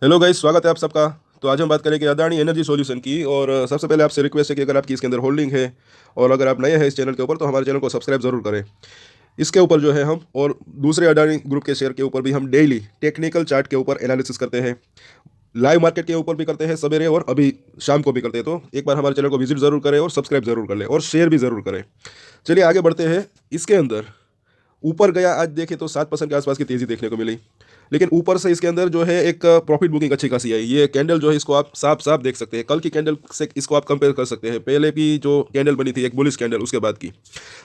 Hello guys, स्वागत है आप सबका। तो आज हम बात करेंगे अदानी एनर्जी सॉल्यूशन की। और सबसे पहले आपसे रिक्वेस्ट है कि अगर आपकी इसके अंदर होल्डिंग है और अगर आप नए हैं इस चैनल के ऊपर तो हमारे चैनल को सब्सक्राइब जरूर करें। इसके ऊपर जो है हम और दूसरे अडानी ग्रुप के शेयर के ऊपर भी हम डेली टेक्निकल चार्ट के ऊपर एनालिसिस करते हैं। लाइव मार्केट के ऊपर भी करते हैं सवेरे और अभी शाम को भी करते हैं। तो एक बार हमारे चैनल को विजिट जरूर करें और सब्सक्राइब जरूर कर लें और शेयर भी जरूर करें। चलिए आगे बढ़ते हैं। इसके अंदर ऊपर गया, आज देखें तो 7% के आसपास की तेजी देखने को मिली। लेकिन ऊपर से इसके अंदर जो है एक प्रॉफिट बुकिंग अच्छी खासी आई। ये कैंडल जो है इसको आप साफ साफ देख सकते हैं। कल की कैंडल से इसको आप कंपेयर कर सकते हैं। पहले भी जो कैंडल बनी थी एक बुलिश कैंडल, उसके बाद की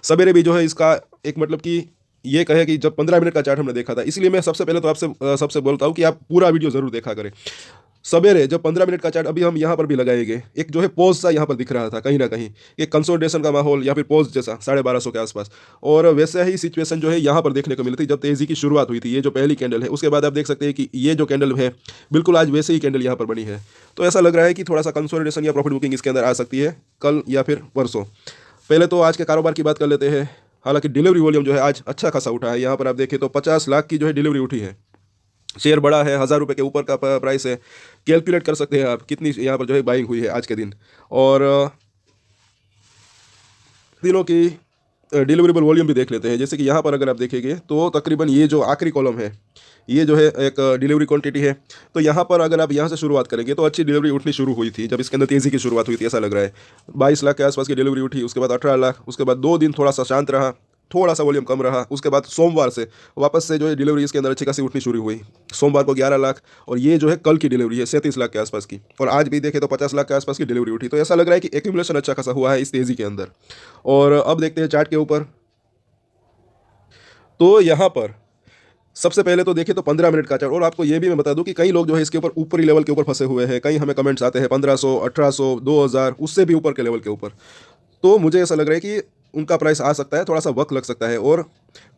सवेरे भी जो है इसका एक मतलब कि ये कहे कि जब 15 मिनट का चार्ट हमने देखा था, इसलिए मैं सबसे पहले तो आपसे सबसे बोलता हूँ कि आप पूरा वीडियो जरूर देखा करें। सवेरे जब 15 मिनट का चार्ट अभी हम यहाँ पर भी लगाएंगे, एक जो है पोज सा यहाँ पर दिख रहा था कहीं ना कहीं, एक कंसोलिडेशन का माहौल या फिर पोज जैसा 1250 के आसपास। और वैसे ही सिचुएशन जो है यहाँ पर देखने को मिली थी जब तेजी की शुरुआत हुई थी। ये जो पहली कैंडल है उसके बाद आप देख सकते हैं कि ये जो कैंडल है बिल्कुल आज वैसे ही कैंडल यहाँ पर बनी है। तो ऐसा लग रहा है कि थोड़ा सा कंसोलिडेशन या प्रॉफिट बुकिंग इसके अंदर आ सकती है कल या फिर परसों। पहले तो आज के कारोबार की बात कर लेते हैं। हालांकि डिलीवरी वॉल्यूम जो है आज अच्छा खासा उठा है। यहाँ पर आप देखें तो 50 लाख की जो है डिलीवरी उठी है। शेयर बड़ा है, 1000 रुपये के ऊपर का प्राइस है। कैलकुलेट कर सकते हैं आप कितनी यहाँ पर जो है बाइंग हुई है आज के दिन। और दिनों की डिलीवरेबल वॉल्यूम भी देख लेते हैं। जैसे कि यहाँ पर अगर आप देखेंगे तो तकरीबन ये जो आखिरी कॉलम है ये जो है एक डिलीवरी क्वांटिटी है। तो यहाँ पर अगर आप यहाँ से शुरुआत करेंगे तो अच्छी डिलीवरी उठनी शुरू हुई थी जब इसके अंदर तेज़ी की शुरुआत हुई थी। ऐसा लग रहा है 22 लाख के आसपास की डिलीवरी उठी, उसके बाद 18 लाख, उसके बाद 2 दिन थोड़ा सा शांत रहा, थोड़ा सा वॉल्यूम कम रहा। उसके बाद सोमवार से वापस से जो है डिलीवरी इसके अंदर अच्छी खासी उठनी शुरू हुई। सोमवार को 11 लाख, और ये जो है कल की डिलीवरी है 37 लाख के आसपास की। और आज भी देखें तो 50 लाख के आसपास की डिलीवरी उठी। तो ऐसा लग रहा है कि एक्यूमुलेशन अच्छा खासा हुआ है इस तेज़ी के अंदर। और अब देखते हैं चार्ट के ऊपर। तो यहाँ पर सबसे पहले तो देखें तो 15 मिनट का चार्ट। और आपको ये भी मैं बता दूं कि कई लोग जो है इसके ऊपर ऊपरी लेवल के ऊपर फंसे हुए हैं। कई हमें कमेंट्स आते हैं 1500, 1800, 2000, उससे भी ऊपर के लेवल के ऊपर। तो मुझे ऐसा लग रहा है कि उनका प्राइस आ सकता है, थोड़ा सा वक्त लग सकता है। और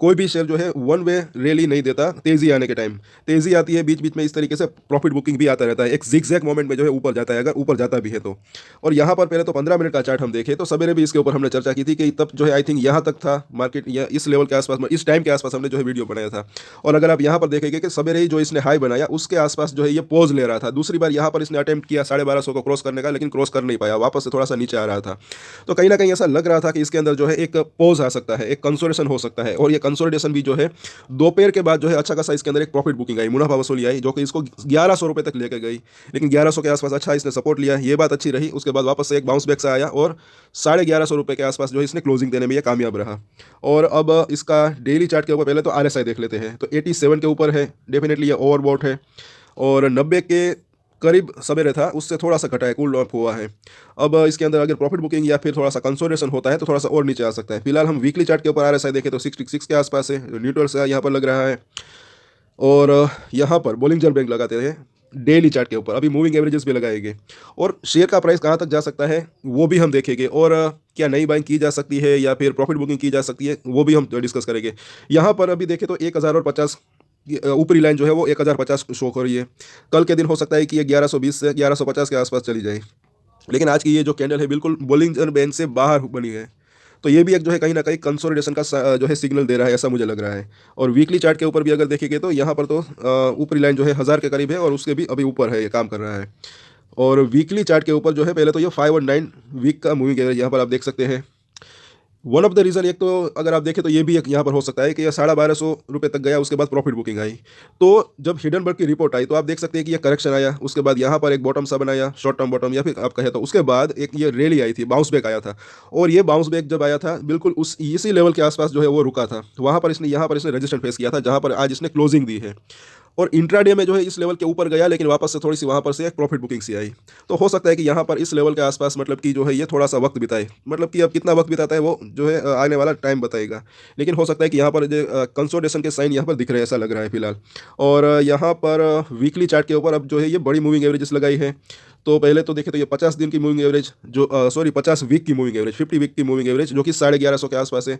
कोई भी शेयर जो है वन वे रैली नहीं देता। तेज़ी आने के टाइम तेज़ी आती है, बीच बीच में इस तरीके से प्रॉफिट बुकिंग भी आता रहता है। एक जिगजैग मोमेंट में जो है ऊपर जाता है, अगर ऊपर जाता भी है तो। और यहाँ पर पहले तो 15 मिनट का चार्ट हम देखें तो सवेरे भी इसके ऊपर हमने चर्चा की थी कि तब जो है आई थिंक यहाँ तक था मार्केट, या इस लेवल के आसपास, इस टाइम के आसपास हमने जो है वीडियो बनाया था। और अगर आप यहाँ पर देखेंगे कि सवेरे ही जो इसने हाई बनाया उसके आसपास जो है ये पोज ले रहा था। दूसरी बार यहाँ पर इसने अटेम्प्ट किया 1250 को क्रॉस करने का, लेकिन क्रॉस कर नहीं पाया, वापस से थोड़ा सा नीचे आ रहा था। तो कहीं ना कहीं ऐसा लग रहा था कि इसके अंदर जो है एक पोज आ सकता है, एक कंसोलिडेशन हो सकता है। और ये कंसोलिडेशन भी जो है दोपहर के बाद जो है अच्छा खासा इसके अंदर एक प्रॉफिट बुकिंग आई, मुनाफा वसूली आई, जो कि इसको 1100 रुपये तक लेके गई। लेकिन 1100 के आसपास अच्छा इसने सपोर्ट लिया, ये बात अच्छी रही। उसके बाद वापस से एक बाउंस बैक से आया और 1150 रुपये के आसपास जो है इसने क्लोजिंग देने में ये कामयाब रहा। और अब इसका डेली चार्ट के ऊपर पहले तो RSI देख लेते हैं। तो 87 के ऊपर है, डेफिनेटली ये ओवरबॉट है। और 90 के करीब सवेरे था, उससे थोड़ा सा घटा है, कूल ऑफ हुआ है। अब इसके अंदर अगर प्रॉफिट बुकिंग या फिर थोड़ा सा कंसोलिडेशन होता है तो थोड़ा सा और नीचे आ सकता है। फिलहाल हम वीकली चार्ट के ऊपर RSI देखें तो 66 के आसपास है, न्यूट्रल से यहाँ पर लग रहा है। और यहाँ पर बोलिंजर बैंक लगाते हैं डेली चार्ट के ऊपर। अभी मूविंग एवरेजेस भी लगाएंगे और शेयर का प्राइस कहाँ तक जा सकता है वो भी हम देखेंगे। और क्या नई बाइंग की जा सकती है या फिर प्रॉफिट बुकिंग की जा सकती है वो भी हम डिस्कस करेंगे। यहाँ पर अभी देखें तो 1050 ऊपरी लाइन जो है वो 1050 शो कर रही है। कल के दिन हो सकता है कि ये 1120 से 1150 के आसपास चली जाए। लेकिन आज की ये जो कैंडल है बिल्कुल बोलिंजर बैंड से बाहर बनी है। तो ये भी एक जो है कहीं ना कहीं कंसोलिडेशन का जो है सिग्नल दे रहा है, ऐसा मुझे लग रहा है। और वीकली चार्ट के ऊपर भी अगर देखेंगे तो यहाँ पर तो ऊपरी लाइन जो है 1000 के करीब है और उसके भी अभी ऊपर है, ये काम कर रहा है। और वीकली चार्ट के ऊपर जो है पहले तो ये 5 और 9 वीक का मूविंग एवरेज यहाँ पर आप देख सकते हैं। वन ऑफ द रीज़न एक तो अगर आप देखें तो ये भी एक यहाँ पर हो सकता है कि ये 1250 रुपये तक गया, उसके बाद प्रॉफिट बुकिंग आई। तो जब हिडनबर्ग की रिपोर्ट आई तो आप देख सकते हैं कि ये करेक्शन आया, उसके बाद यहाँ पर एक बॉटम सा बनाया, शॉर्ट टर्म बॉटम या फिर आप कहें तो उसके बाद एक ये रैली आई थी, बाउंस बैक आया था। और ये बाउंस बैक जब आया था बिल्कुल उस इसी लेवल के आसपास जो है वो रुका था। वहाँ पर इसने यहाँ पर इसने रजिस्टेंस फेस किया था जहाँ पर आज इसने क्लोजिंग दी है। और इंट्राडे में जो है इस लेवल के ऊपर गया, लेकिन वापस से थोड़ी सी वहाँ पर से एक प्रॉफिट बुकिंग सी आई। तो हो सकता है कि यहाँ पर इस लेवल के आसपास मतलब कि जो है ये थोड़ा सा वक्त बिताए, मतलब कि अब कितना वक्त बिताता है वो जो है आने वाला टाइम बताएगा। लेकिन हो सकता है कि यहाँ पर जो कंसोलिडेशन के साइन यहाँ पर दिख रहे हैं, ऐसा लग रहा है फिलहाल। और यहाँ पर वीकली चार्ट के ऊपर अब जो है ये बड़ी मूविंग एवरेजेस लगाई है। तो पहले तो देखें तो ये 50 दिन की मूविंग एवरेज जो 50 वीक की मूविंग एवरेज, 50 वीक की मूविंग एवरेज जो कि 1150 के आसपास है।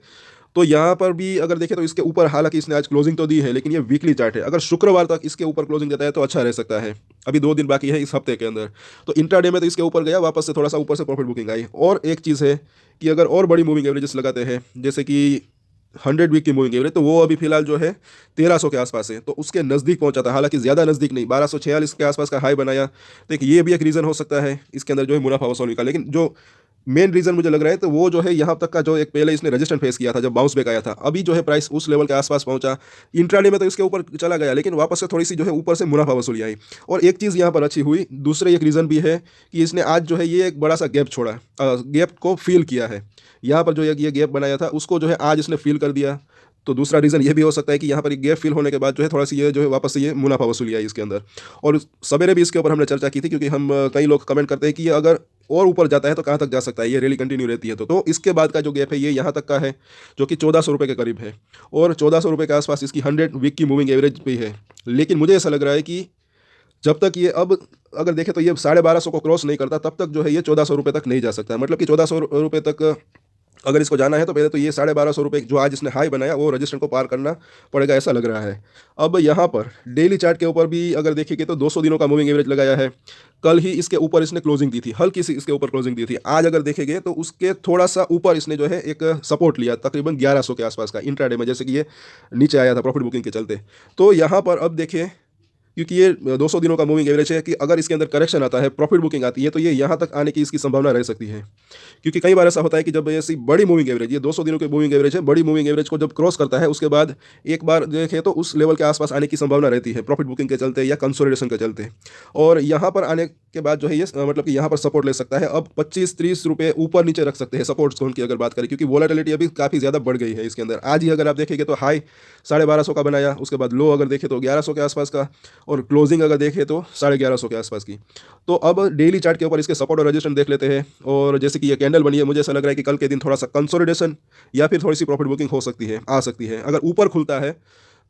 तो यहाँ पर भी अगर देखें तो इसके ऊपर, हालांकि इसने आज क्लोजिंग तो दी है लेकिन ये वीकली चार्ट है, अगर शुक्रवार तक इसके ऊपर क्लोजिंग देता है तो अच्छा रह सकता है। अभी 2 दिन बाकी है इस हफ्ते के अंदर। तो इंट्राडे में तो इसके ऊपर गया, वापस से थोड़ा सा ऊपर से प्रॉफिट बुकिंग आई। और एक चीज़ है कि अगर और बड़ी मूविंग एवरेजेस लगाते हैं, जैसे कि 100 वीक की मूविंग एवरेज, तो वो अभी फिलहाल जो है 1300 के आसपास है, तो उसके नज़दीक पहुंचा था, हालांकि ज़्यादा नज़दीक नहीं, 1246 के आसपास का हाई बनाया। तो एक ये भी एक रीज़न हो सकता है इसके अंदर जो है मुनाफा वसूली का। लेकिन जो मेन रीज़न मुझे लग रहा है तो वो जो है यहाँ तक का जो एक पहले इसने रजिस्टेंस फेस किया था जब बाउंस बैक आया था, अभी जो है प्राइस उस लेवल के आसपास पहुंचा। इंट्राडे में तो इसके ऊपर चला गया, लेकिन वापस से थोड़ी सी जो है ऊपर से मुनाफा वसूली आई। और एक चीज़ यहाँ पर अच्छी हुई, दूसरे एक रीज़न भी है कि इसने आज जो है ये एक बड़ा सा गैप छोड़ा, गैप को फील किया है। यहाँ पर जो ये गैप बनाया था उसको जो है आज इसने फील कर दिया। तो दूसरा रीज़न ये भी हो सकता है कि यहाँ पर एक गैप फिल होने के बाद जो है थोड़ा सी ये जो है वापस से ये मुनाफा वसूली आई इसके अंदर। और सवेरे भी इसके ऊपर हमने चर्चा की थी, क्योंकि हम कई लोग कमेंट करते हैं कि ये अगर और ऊपर जाता है तो कहाँ तक जा सकता है, ये रैली कंटिन्यू रहती है तो इसके बाद का जो गैप है ये यहाँ तक का है, जो कि 1400 रुपये के करीब है। और 1400 रुपये के आसपास इसकी 100 वीक की मूविंग एवरेज भी है। लेकिन मुझे ऐसा लग रहा है कि जब तक ये अब अगर देखें तो ये 1250 को क्रॉस नहीं करता तब तक जो है ये 1400 रुपये तक नहीं जा सकता। मतलब कि 1400 रुपये तक अगर इसको जाना है तो पहले तो ये 1250 रुपये जो आज इसने हाई बनाया वो रजिस्टर को पार करना पड़ेगा, ऐसा लग रहा है। अब यहाँ पर डेली चार्ट के ऊपर भी अगर देखेंगे तो 200 दिनों का मूविंग एवरेज लगाया है। कल ही इसके ऊपर इसने क्लोजिंग दी थी, हल्की सी इसके ऊपर क्लोजिंग दी थी। आज अगर देखेंगे तो उसके थोड़ा सा ऊपर इसने जो है एक सपोर्ट लिया तकरीबन 1100 के आसपास का इंट्राडे में, जैसे कि ये नीचे आया था प्रॉफिट बुकिंग के चलते। तो यहाँ पर अब देखें, क्योंकि ये 200 दिनों का मूविंग एवरेज है, कि अगर इसके अंदर करेक्शन आता है, प्रॉफिट बुकिंग आती है, तो ये यहाँ तक आने की इसकी संभावना रह सकती है। क्योंकि कई बार ऐसा होता है कि जब ऐसी बड़ी मूविंग एवरेज, ये 200 दिनों की मूविंग एवरेज है, बड़ी मूविंग एवरेज को जब क्रॉस करता है उसके बाद एक बार देखें तो उस लेवल के आसपास आने की संभावना रहती है प्रॉफिट बुकिंग के चलते या कंसोलिडेशन के चलते। और यहाँ पर आने के बाद जो है ये मतलब कि यहाँ पर सपोर्ट ले सकता है। अब 25-30 रुपये ऊपर नीचे रख सकते हैं सपोर्ट जोन की अगर बात करें, क्योंकि वोलेटिलिटी अभी काफ़ी ज़्यादा बढ़ गई है इसके अंदर। आज ही अगर आप देखेंगे तो हाई 1250 का बनाया, उसके बाद लो अगर देखें तो 1100 के आसपास का, और क्लोजिंग अगर देखें तो 1150 के आसपास की। तो अब डेली चार्ट के ऊपर इसके सपोर्ट और रेजिस्टेंस देख लेते हैं। और जैसे कि ये कैंडल बनी है, मुझे ऐसा लग रहा है कि कल के दिन थोड़ा सा कंसोलिडेशन या फिर थोड़ी सी प्रॉफिट बुकिंग हो सकती है, आ सकती है। अगर ऊपर खुलता है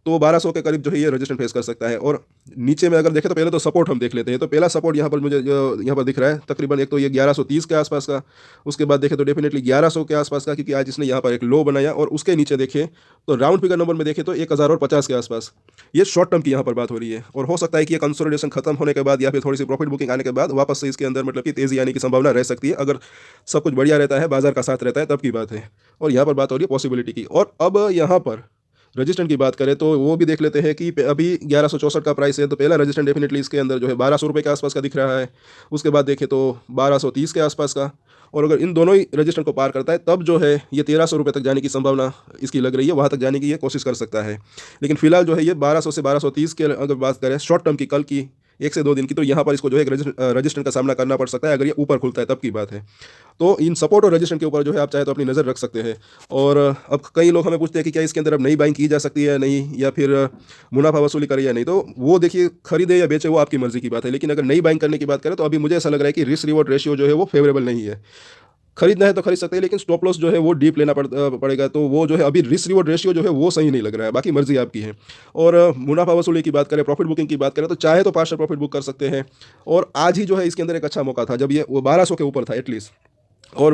तो 1200 के करीब जो है ये रेजिस्टेंस फेस कर सकता है। और नीचे में अगर देखें तो पहले तो सपोर्ट हम देख लेते हैं। तो पहला सपोर्ट यहाँ पर मुझे यहाँ पर दिख रहा है तकरीबन, एक तो ये 1130 के आसपास का, उसके बाद देखें तो डेफिनेटली 1100 के आसपास का, क्योंकि आज इसने यहाँ पर एक लो बनाया। और उसके नीचे देखें तो राउंड फिगर नंबर में देखें तो 1050 के आसपास, ये शॉर्ट टर्म की यहाँ पर बात हो रही है। और हो सकता है कि ये कंसोलिडेशन खत्म होने के बाद या फिर थोड़ी सी प्रॉफिट बुकिंग आने के बाद वापस से इसके अंदर मतलब कि तेज़ी आने की संभावना रह सकती है, अगर सब कुछ बढ़िया रहता है, बाजार का साथ रहता है, तब की बात है। और यहाँ पर बात हो रही है पॉसिबिलिटी की। और अब यहाँ पर रजिस्टेंट की बात करें तो वो भी देख लेते हैं कि अभी 1164 का प्राइस है, तो पहला रजिस्टेंट डेफिनेटली इसके अंदर जो है 1200 रुपये के आसपास का दिख रहा है। उसके बाद देखें तो 1230 के आसपास का। और अगर इन दोनों ही रजिस्टेंट को पार करता है तब जो है ये 1300 रुपये तक जाने की संभावना इसकी लग रही है, वहाँ तक जाने की ये कोशिश कर सकता है। लेकिन फिलहाल जो है ये 1200 से 1230 के अगर बात करें शॉर्ट टर्म की, कल की 1 से 2 दिन की, तो यहाँ पर इसको जो है एक रजिस्टेंट का सामना करना पड़ सकता है अगर ये ऊपर खुलता है, तब की बात है। तो इन सपोर्ट और रजिस्टेंट के ऊपर जो है आप चाहे तो अपनी नज़र रख सकते हैं। और अब कई लोग हमें पूछते हैं कि क्या इसके अंदर अब नई बाइंग की जा सकती है या नहीं, या फिर मुनाफा वसूली करे या नहीं। तो वो देखिए, खरीदे या बेचे वो आपकी मर्जी की बात है। लेकिन अगर नई बाइंग करने की बात करें तो अभी मुझे ऐसा लग रहा है कि रिस्क रिवॉर्ड रेशियो जो है वो फेवरेबल नहीं है। खरीदना है तो खरीद सकते हैं, लेकिन स्टॉप लॉस जो है वो डीप लेना पड़ेगा। तो वो जो है अभी रिस्क रिवॉर्ड रेशियो जो है वो सही नहीं लग रहा है, बाकी मर्जी आपकी है। और मुनाफा वसूली की बात करें, प्रॉफिट बुकिंग की बात करें, तो चाहे तो पार्शियल प्रॉफिट बुक कर सकते हैं। और आज ही जो है इसके अंदर एक अच्छा मौका था जब ये 1200 के ऊपर था एटलीस्ट। और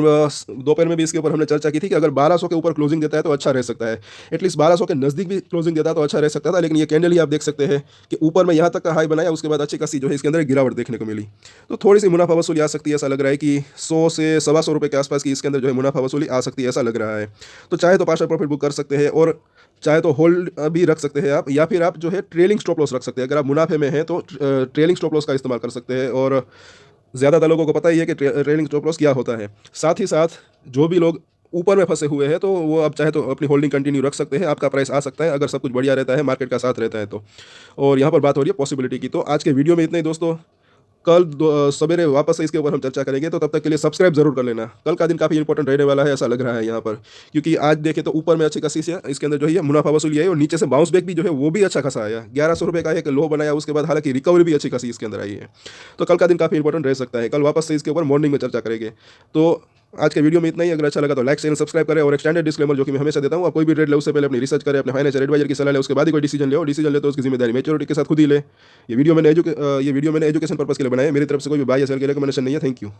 दोपहर में भी इसके ऊपर हमने चर्चा की थी कि अगर 1200 के ऊपर क्लोजिंग देता है तो अच्छा रह सकता है, एटलीस्ट 1200 के नज़दीक भी क्लोजिंग देता है तो अच्छा रह सकता था। लेकिन ये कैंडल ही आप देख सकते हैं कि ऊपर में यहाँ तक का हाई बनाया, उसके बाद अच्छी खासी जो है इसके अंदर गिरावट देखने को मिली। तो थोड़ी सी मुनाफा वसूली आ सकती है, ऐसा लग रहा है कि 100 से 125 रुपये के आसपास की इसके अंदर जो है मुनाफा वसूली आ सकती है, ऐसा लग रहा है। तो चाहे तो पार्शियल प्रॉफिट बुक कर सकते हैं, और चाहे तो होल्ड भी रख सकते हैं आप, या फिर आप जो है ट्रेलिंग स्टॉप लॉस रख सकते हैं। अगर आप मुनाफे में हैं तो ट्रेलिंग स्टॉप लॉस का इस्तेमाल कर सकते हैं। और ज़्यादातर लोगों को पता ही है कि ट्रेलिंग स्टॉप लॉस क्या होता है। साथ ही साथ जो भी लोग ऊपर में फंसे हुए हैं तो वो आप चाहे तो अपनी होल्डिंग कंटिन्यू रख सकते हैं, आपका प्राइस आ सकता है अगर सब कुछ बढ़िया रहता है, मार्केट का साथ रहता है तो। और यहाँ पर बात हो रही है पॉसिबिलिटी की। तो आज के वीडियो में इतना ही दोस्तों, कल सवेरे वापस से इसके ऊपर हम चर्चा करेंगे, तो तब तक के लिए सब्सक्राइब जरूर कर लेना। कल का दिन काफ़ी इंपॉर्टेंट रहने वाला है, ऐसा लग रहा है यहाँ पर, क्योंकि आज देखें तो ऊपर में अच्छी खासी से इसके अंदर जो है मुनाफा वसूली है, और नीचे से बाउंस बैक भी जो है वो भी अच्छा खासा आया। 1100 रुपये का एक लो बनाया, उसके बाद हालांकि रिकवरी भी अच्छी खासी इसके अंदर आई है। तो कल का दिन काफ़ी इंपॉर्टेंट रह सकता है। कल वापस से इसके ऊपर मॉर्निंग में चर्चा करेंगे। तो आज के वीडियो में इतना ही। अगर अच्छा लगा तो लाइक चैनल सब्सक्राइब करें। और एक स्टैंडर्ड डिस्क्लेमर जो कि मैं हमेशा देता हूँ, आप कोई भी ट्रेड ले उससे पहले अपनी रिसर्च करें, अपने फाइनेंशियल एडवाइजर की सलाह ले, उसके बाद ही कोई डिसीजन ले। और डिसीजन ले तो उसकी जिम्मेदारी मैच्योरिटी के साथ खुद ही ले। ये वीडियो मैंने एजुकेशन पर्पस के लिए बनाया है, मेरी तरफ से कोई भी बाय या सेल के रिकमेंडेशन नहीं है। Thank you.